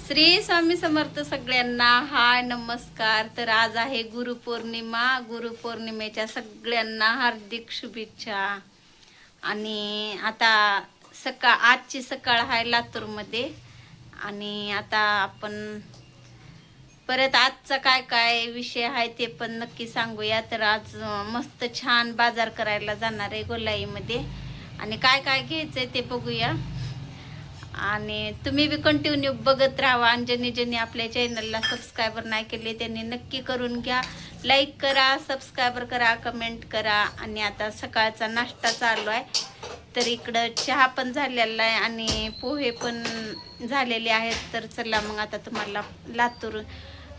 श्री स्वामी समर्थ सगळ्यांना. हाय नमस्कार. तर आज आहे गुरुपौर्णिमा. गुरुपौर्णिमेच्या सगळ्यांना हार्दिक शुभेच्छा. आणि आता आजची सकाळ आहे लातूरमध्ये. आणि आता आपण परत आजचा काय काय विषय आहे ते पण नक्की सांगूया. तर आज मस्त छान बाजार करायला जाणार आहे गोलाईमध्ये. आणि काय काय घ्यायचंय ते बघूया. आणि तुम्ही बी कंटिन्यू बघत राहा. आणि ज्यांनी आपल्या चॅनलला सबस्क्रायबर नाही केले त्यांनी नक्की करून घ्या. लाईक करा, सबस्क्रायबर करा, कमेंट करा. आणि आता सकाळचा नाश्ता चालू आहे. तर इकडं चहा पण झालेला आहे आणि पोहे पण झालेले आहेत. तर चला मग आता तुम्हाला लातूर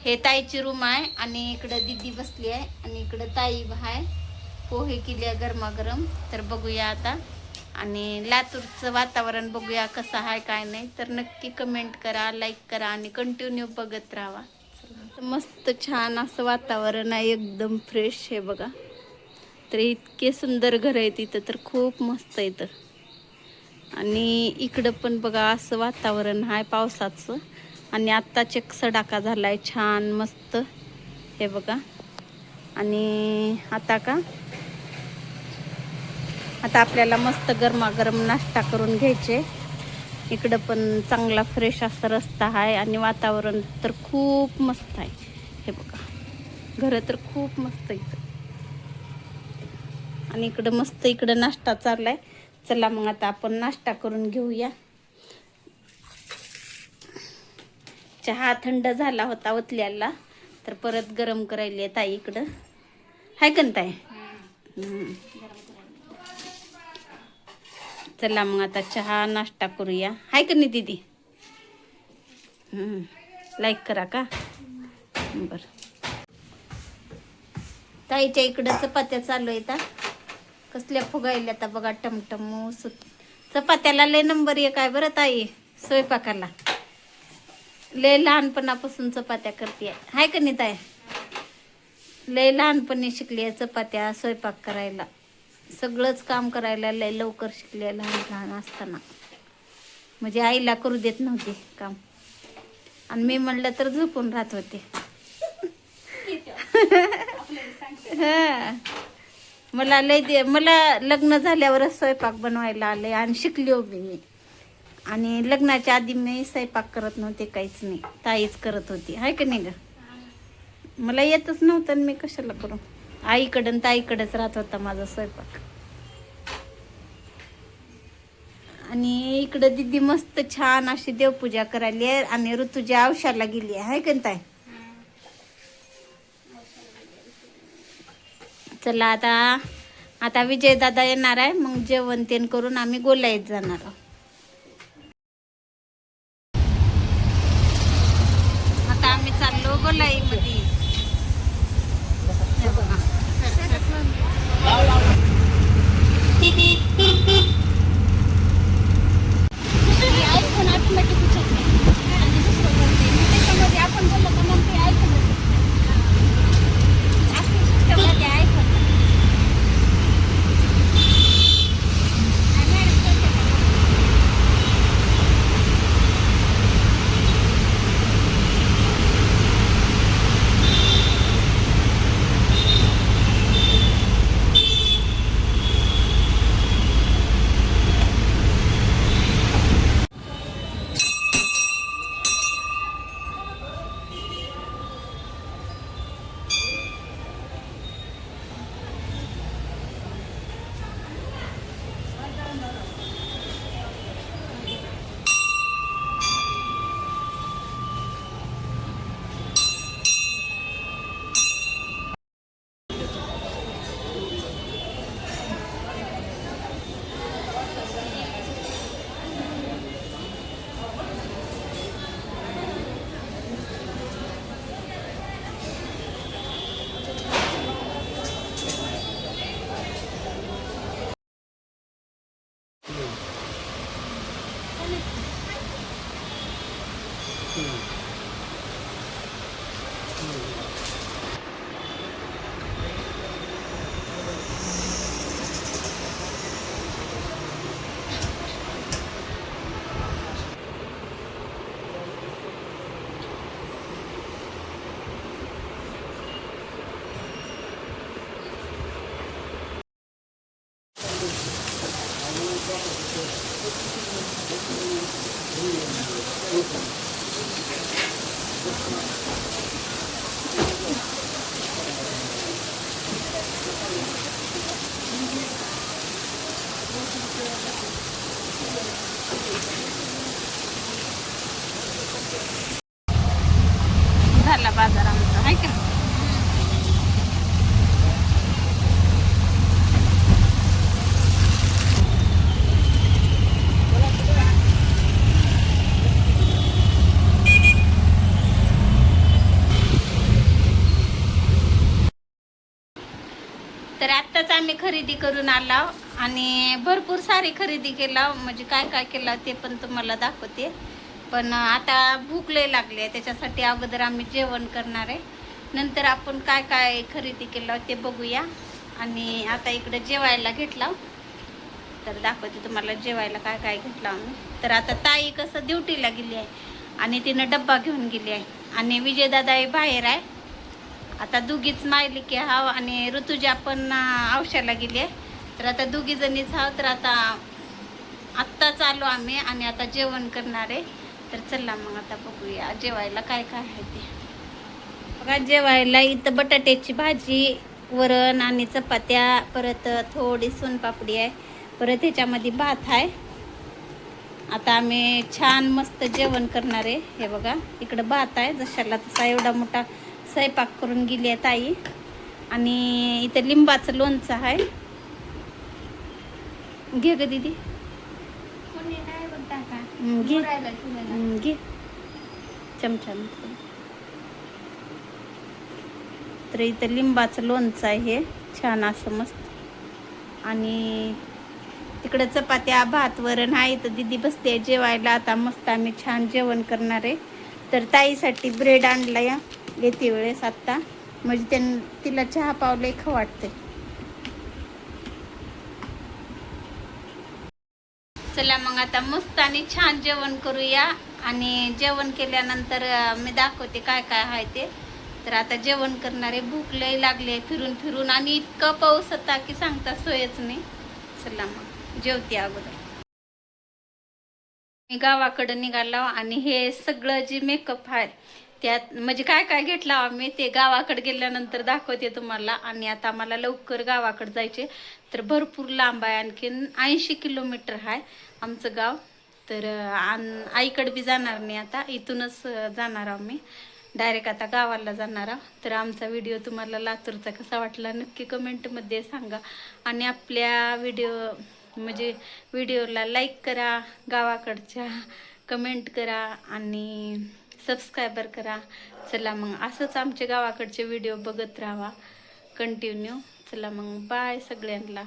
हे ताईची रूम आहे. आणि इकडं दीदी बसली आहे आणि इकडं ताई आहे. पोहे केले गरमागरम. तर बघूया आता. आणि लातूरचं वातावरण बघूया कसं आहे काय नाही. तर नक्की कमेंट करा, लाईक करा आणि कंटिन्यू बघत राहा. मस्त छान असं वातावरण आहे, एकदम फ्रेश आहे बघा. तर इतके सुंदर घर आहेत इथं, तर खूप मस्त आहे. तर आणि इकडं पण बघा असं वातावरण आहे पावसाचं. आणि आत्ता चेक सडाका झालाय छान मस्त हे बघा. आणि आता आपल्याला मस्त गरमागरम नाश्ता करून घ्यायचे. इकडं पण चांगला फ्रेश असा रस्ता आहे आणि वातावरण तर खूप मस्त आहे. हे बघा घरं तर खूप मस्त इथं. आणि इकडं मस्त इकडं नाश्ता चाललाय. चला मग आता आपण नाश्ता करून घेऊया. चहा थंड झाला होता ओतल्याला, तर परत गरम करायला ताई इकडं हाय का ताई. चला मग आता चहा नाश्ता करूया. हाय का नाही दीदी. लाईक करा का. बर. ताईच्या इकडं चपात्या चालू आहेत. कसल्या फुगायल्या आता बघा टमटम. चपात्याला लय नंबर एक आहे बरं ताई. स्वयंपाकाला लय लहानपणापासून चपात्या करते. हाय का नाही ताई. लय लहानपणी शिकली आहे चपात्या स्वयंपाक करायला. सगळंच काम करायला लय लवकर शिकले लहान असताना. म्हणजे आईला करू देत नव्हते काम. आणि मी म्हणलं तर झोपून राहत होते. मला लग्न झाल्यावरच स्वयंपाक बनवायला आले आणि शिकली होती मी. आणि लग्नाच्या आधी मी स्वयंपाक करत नव्हते, काहीच नाही. ताईच करत होती. हाय का नाही ग. मला येतच नव्हतं मी कशाला करू. आईकडं ताईकडेच राहत होता माझा स्वयंपाक. आणि इकडं दीदी मस्त छान अशी देवपूजा करायली आहे. आणि ऋतूच्या औषधाला गेली आहे. हाय का ताई. चला आता विजय दादा येणार आहे. मग जेवण तेन करून आम्ही गोलाईत जाणार आहोत. आता आम्ही चाललो गोलाईमध्ये. झाला बाजार आमचा आहे का. तर आत्ताच आम्ही खरेदी करून आलो आणि भरपूर सारी खरेदी केला, म्हणजे काय काय केलं ते पण तुम्हाला दाखवते. पण आता भूक लय लागली आहे, त्याच्यासाठी अगोदर आम्ही जेवण करणार आहे. नंतर आपण काय काय खरेदी केलं ते बघूया. आणि आता इकडे जेवायला घेतला, तर दाखवते तुम्हाला जेवायला काय काय घेतलं आम्ही. तर आता ताई कसं ड्युटीला गेली आहे आणि तिनं डब्बा घेऊन गेली आहे आणि विजयदादाही बाहेर आहे. आता दोघीच मायलिकी हाव आणि ऋतुजा पण औषधाला गेली आहे. तर आता दोघी जणीच हाव. तर आत्ताच आलो आम्ही आणि आता जेवण करणार आहे. तर चला मग आता बघूया जेवायला काय काय आहे ते. बघा जेवायला इथं बटाट्याची भाजी, वरण आणि चपात्या, परत थोडी सोनपापडी आहे, परत ह्याच्यामध्ये भात आहे. आता आम्ही छान मस्त जेवण करणार आहे. हे बघा इकडं भात आहे, जशाला तसा एवढा मोठा स्वयंपाक करून गेली आहे ताई. आणि इथं लिंबाचं लोणचं आहे. घे ग दीदी, घे चमचा. तर इथं लिंबाचं लोणचं आहे हे छान असं मस्त. आणि तिकडे चपात्या, भात, वरण आहे. तर दीदी बसते जेवायला. आता मस्त आम्ही छान जेवण करणार आहे. तर ताईसाठी ब्रेड आणला या येते वेळेस आत्ता, म्हणजे तिला चहा पावले खाऊ वाटते. चला मग आता मस्त आणि छान जेवण करूया. आणि जेवण केल्यानंतर मी दाखवते काय काय आहे ते. तर आता जेवण करणारे, भूक लय लागली आहे फिरून फिरून आणि इतका पाऊस होता की सांगता सोयच नाही. चला मग जेवते अगोदर. मी गावाकडे निघालो आणि हे सगळं जे मेकअप आहे त्यात म्हणजे काय काय घेतलं आम्ही ते गावाकडे गेल्यानंतर दाखवते तुम्हाला. आणि आता मला लवकर गावाकडे जायचे, तर भरपूर लांब आहे, आणखीन 80 किलोमीटर आहे आमचं गाव. तर आईकडे बी जाणार नाही, आता इथूनच जाणार आम्ही डायरेक्ट आता गावाला जाणार. तर आमचा व्हिडिओ तुम्हाला लातूरचा कसा वाटला नक्की कमेंटमध्ये सांगा. आणि आपल्या व्हिडिओला लाईक करा, गावाकडच्या कमेंट करा आणि सबस्क्रायबर करा. चला मग असंच आमचे गावाकडचे व्हिडिओ बघत राहा कंटिन्यू. चला मग बाय सगळ्यांना.